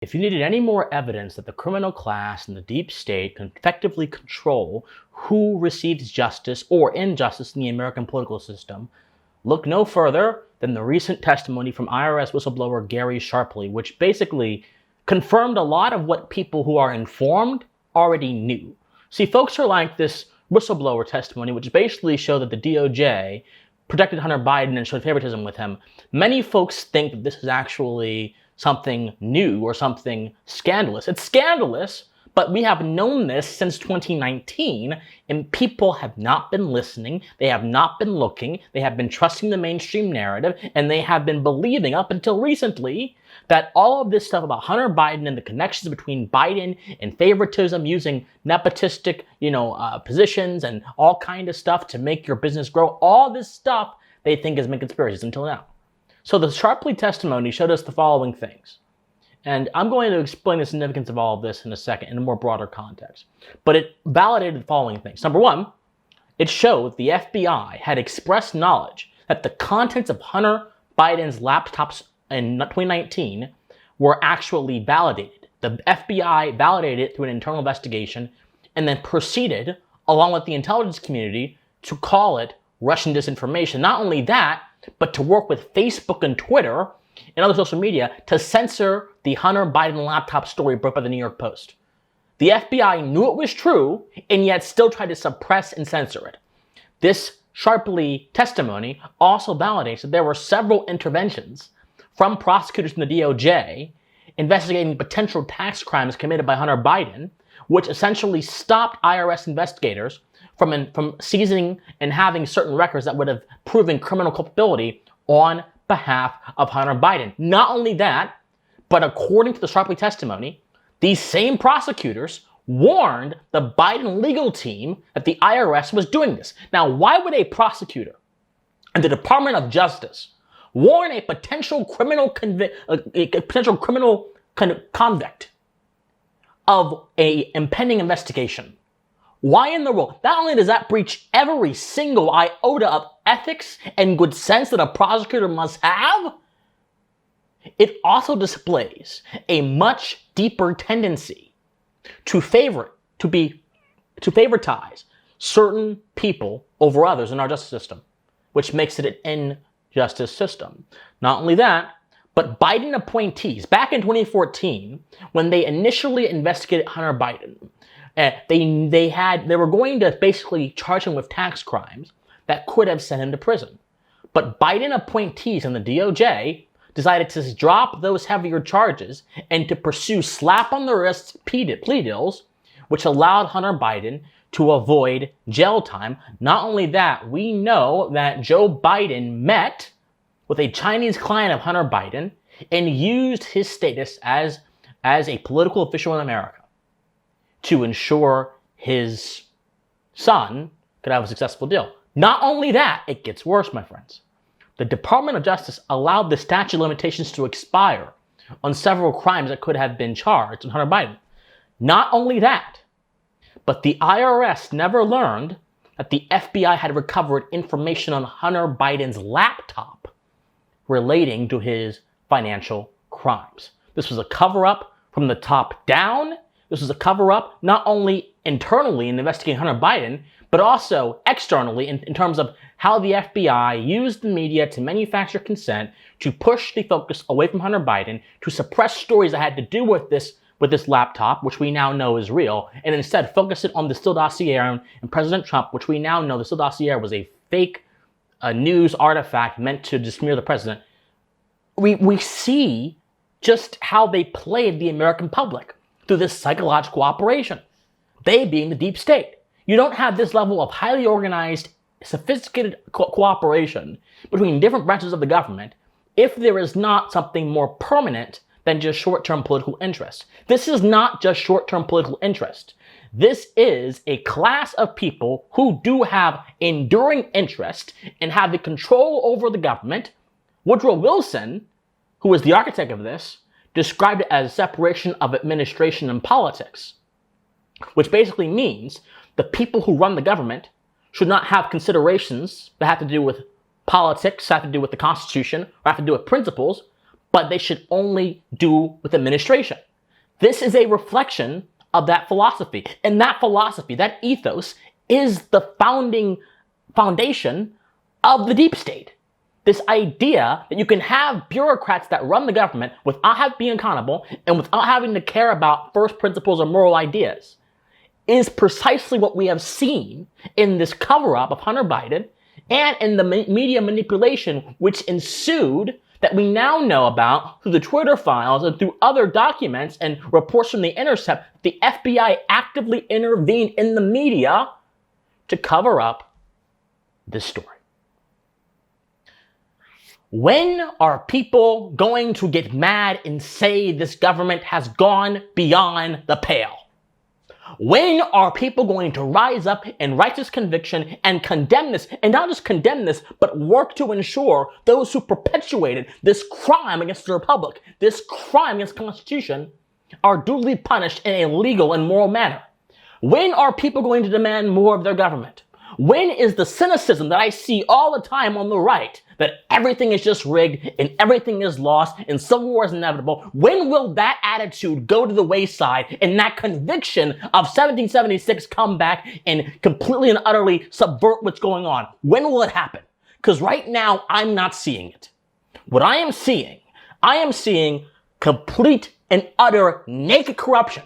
If you needed any more evidence that the criminal class and the deep state can effectively control who receives justice or injustice in the American political system, look no further than the recent testimony from IRS whistleblower Gary Shapley, which basically confirmed a lot of what people who are informed already knew. See, folks are like this whistleblower testimony, which basically showed that the DOJ protected Hunter Biden and showed favoritism with him. Many folks think that this is actually something new or something scandalous. It's scandalous, but we have known this since 2019, and people have not been listening, they have not been looking, they have been trusting the mainstream narrative, and they have been believing up until recently that all of this stuff about Hunter Biden and the connections between Biden and favoritism, using nepotistic, positions and all kind of stuff to make your business grow, all this stuff they think has been conspiracies until now. So the Shapley testimony showed us the following things. And I'm going to explain the significance of all of this in a second in a more broader context. But it validated the following things. Number one, it showed the FBI had expressed knowledge that the contents of Hunter Biden's laptops in 2019 were actually validated. The FBI validated it through an internal investigation and then proceeded, along with the intelligence community, to call it Russian disinformation. Not only that, but to work with Facebook and Twitter and other social media to censor the Hunter Biden laptop story brought by the New York Post. The FBI knew it was true and yet still tried to suppress and censor it. This Shapley testimony also validates that there were several interventions from prosecutors in the DOJ investigating potential tax crimes committed by Hunter Biden, which essentially stopped IRS investigators from seizing and having certain records that would have proven criminal culpability on behalf of Hunter Biden. Not only that, but according to the Shapley testimony, these same prosecutors warned the Biden legal team that the IRS was doing this. Now, why would a prosecutor and the Department of Justice warn a potential criminal convict of an impending investigation? Why in the world? Not only does that breach every single iota of ethics and good sense that a prosecutor must have, it also displays a much deeper tendency to favoritize certain people over others in our justice system, which makes it an injustice system. Not only that, but Biden appointees, back in 2014, when they initially investigated Hunter Biden, they were going to basically charge him with tax crimes that could have sent him to prison. But Biden appointees in the DOJ decided to drop those heavier charges and to pursue slap on the wrist plea deals, which allowed Hunter Biden to avoid jail time. Not only that, we know that Joe Biden met with a Chinese client of Hunter Biden and used his status as a political official in America to ensure his son could have a successful deal. Not only that, it gets worse, my friends. The Department of Justice allowed the statute of limitations to expire on several crimes that could have been charged on Hunter Biden. Not only that, but the IRS never learned that the FBI had recovered information on Hunter Biden's laptop relating to his financial crimes. This was a cover-up from the top down. This was a cover-up not only internally in investigating Hunter Biden, but also externally in terms of how the FBI used the media to manufacture consent to push the focus away from Hunter Biden, to suppress stories that had to do with this laptop, which we now know is real, and instead focus it on the Steele dossier and President Trump, which we now know the Steele dossier was a fake news artifact meant to besmear the president. We see just how they played the American public through this psychological operation, they being the deep state. You don't have this level of highly organized, sophisticated cooperation between different branches of the government if there is not something more permanent than just short-term political interest. This is not just short-term political interest. This is a class of people who do have enduring interest in having control over the government. Woodrow Wilson, who was the architect of this, described it as separation of administration and politics, which basically means the people who run the government should not have considerations that have to do with politics, have to do with the Constitution, or have to do with principles, but they should only do with administration. This is a reflection of that philosophy. And that philosophy, that ethos, is the foundation of the deep state. This idea that you can have bureaucrats that run the government without being accountable and without having to care about first principles or moral ideas is precisely what we have seen in this cover-up of Hunter Biden and in the media manipulation which ensued that we now know about through the Twitter files and through other documents and reports from The Intercept. The FBI actively intervened in the media to cover up this story. When are people going to get mad and say this government has gone beyond the pale? When are people going to rise up in righteous conviction and condemn this, and not just condemn this, but work to ensure those who perpetuated this crime against the Republic, this crime against the Constitution, are duly punished in a legal and moral manner? When are people going to demand more of their government? When is the cynicism that I see all the time on the right, that everything is just rigged and everything is lost and civil war is inevitable, when will that attitude go to the wayside and that conviction of 1776 come back and completely and utterly subvert what's going on? When will it happen? Because right now, I'm not seeing it. What I am seeing complete and utter naked corruption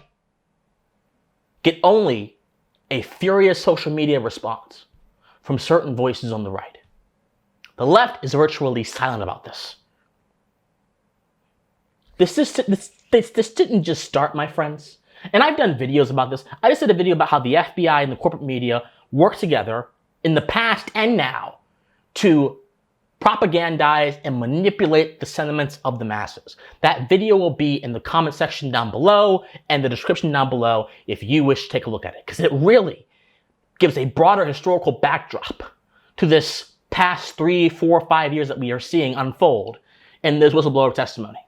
get only a furious social media response from certain voices on the right. The left is virtually silent about this. This didn't just start, my friends. And I've done videos about this. I just did a video about how the FBI and the corporate media work together in the past and now to propagandize and manipulate the sentiments of the masses. That video will be in the comment section down below and the description down below if you wish to take a look at it, because it really gives a broader historical backdrop to this past 3, 4, 5 years that we are seeing unfold in this whistleblower testimony.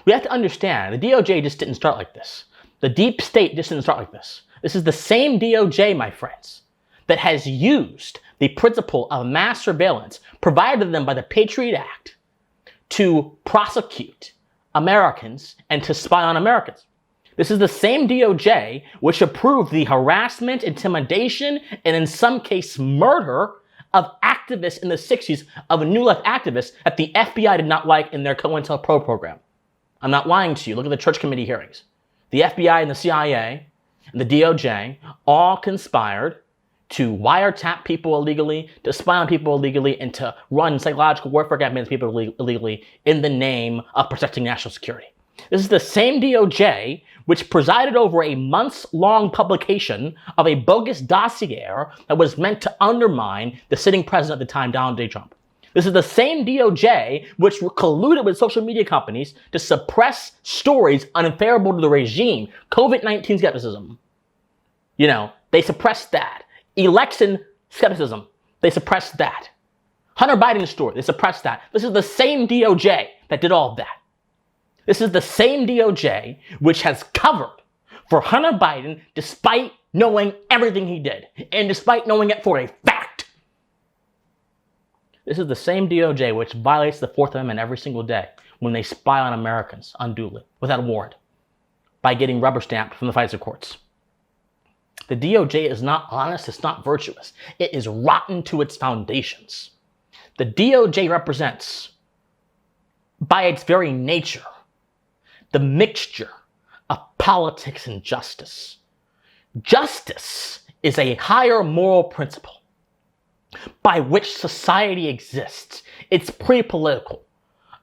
We have to understand the DOJ just didn't start like this. The deep state just didn't start like this. This is the same DOJ, my friends, that has used the principle of mass surveillance provided to them by the Patriot Act to prosecute Americans and to spy on Americans. This is the same DOJ which approved the harassment, intimidation, and in some case murder of activists in the 60s, of New Left activists that the FBI did not like in their COINTELPRO program. I'm not lying to you. Look at the Church Committee hearings. The FBI and the CIA and the DOJ all conspired to wiretap people illegally, to spy on people illegally, and to run psychological warfare against people illegally in the name of protecting national security. This is the same DOJ which presided over a months-long publication of a bogus dossier that was meant to undermine the sitting president at the time, Donald J. Trump. This is the same DOJ which colluded with social media companies to suppress stories unfavorable to the regime. COVID-19 skepticism. They suppressed that. Election skepticism. They suppressed that. Hunter Biden's story. They suppressed that. This is the same DOJ that did all of that. This is the same DOJ which has covered for Hunter Biden despite knowing everything he did and despite knowing it for a fact. This is the same DOJ which violates the Fourth Amendment every single day when they spy on Americans unduly, without a warrant, by getting rubber stamped from the FISA courts. The DOJ is not honest, it's not virtuous. It is rotten to its foundations. The DOJ represents, by its very nature, the mixture of politics and justice. Justice is a higher moral principle by which society exists. It's pre-political.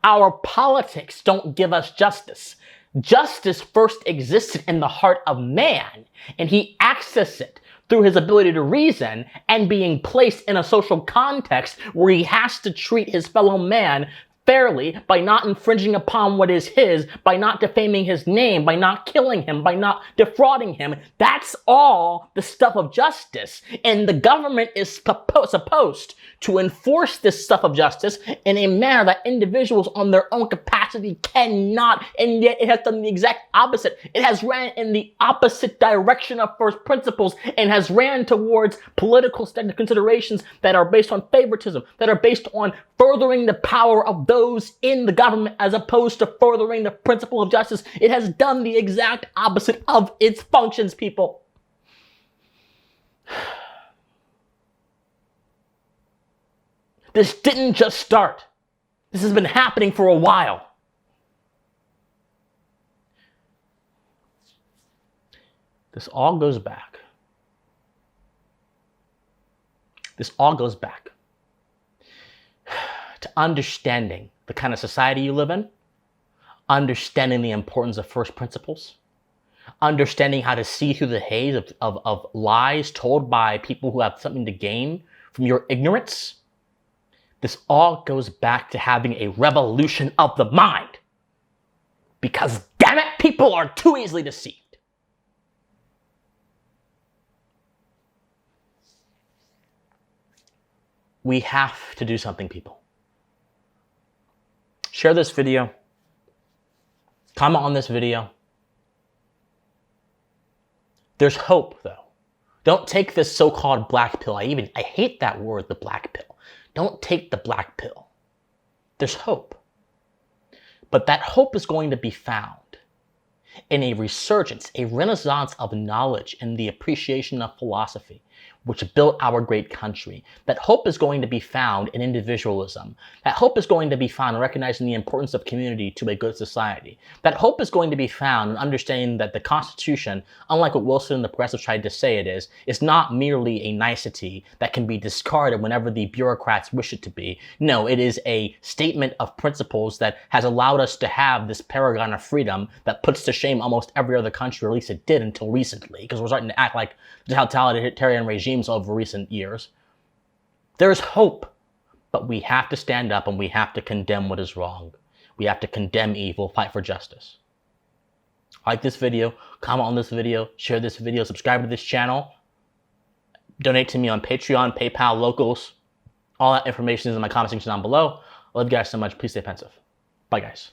Our politics don't give us justice. Justice first existed in the heart of man, and he accessed it through his ability to reason and being placed in a social context where he has to treat his fellow man fairly by not infringing upon what is his, by not defaming his name, by not killing him, by not defrauding him. That's all the stuff of justice. And the government is supposed to enforce this stuff of justice in a manner that individuals on their own capacity cannot, and yet it has done the exact opposite. It has ran in the opposite direction of first principles and has ran towards political considerations that are based on favoritism, that are based on furthering the power of those in the government as opposed to furthering the principle of justice. It has done the exact opposite of its functions, people. This didn't just start. This has been happening for a while. This all goes back. This all goes back to understanding the kind of society you live in, understanding the importance of first principles, understanding how to see through the haze of lies told by people who have something to gain from your ignorance. This all goes back to having a revolution of the mind. Because, damn it, people are too easily deceived. We have to do something, people. Share this video. Comment on this video. There's hope, though. Don't take this so-called black pill. I hate that word, the black pill. Don't take the black pill. There's hope. But that hope is going to be found in a resurgence, a renaissance of knowledge and the appreciation of philosophy, which built our great country. That hope is going to be found in individualism. That hope is going to be found in recognizing the importance of community to a good society. That hope is going to be found in understanding that the Constitution, unlike what Wilson and the progressives tried to say it is not merely a nicety that can be discarded whenever the bureaucrats wish it to be. No, it is a statement of principles that has allowed us to have this paragon of freedom that puts to shame almost every other country, or at least it did until recently, because we're starting to act like totalitarian regimes over recent years. There's hope, but we have to stand up and we have to condemn what is wrong. We have to condemn evil, fight for justice. Like this video, comment on this video, share this video, subscribe to this channel, donate to me on Patreon, PayPal, Locals. All that information is in my comment section down below. I love you guys so much. Please stay pensive. Bye, guys.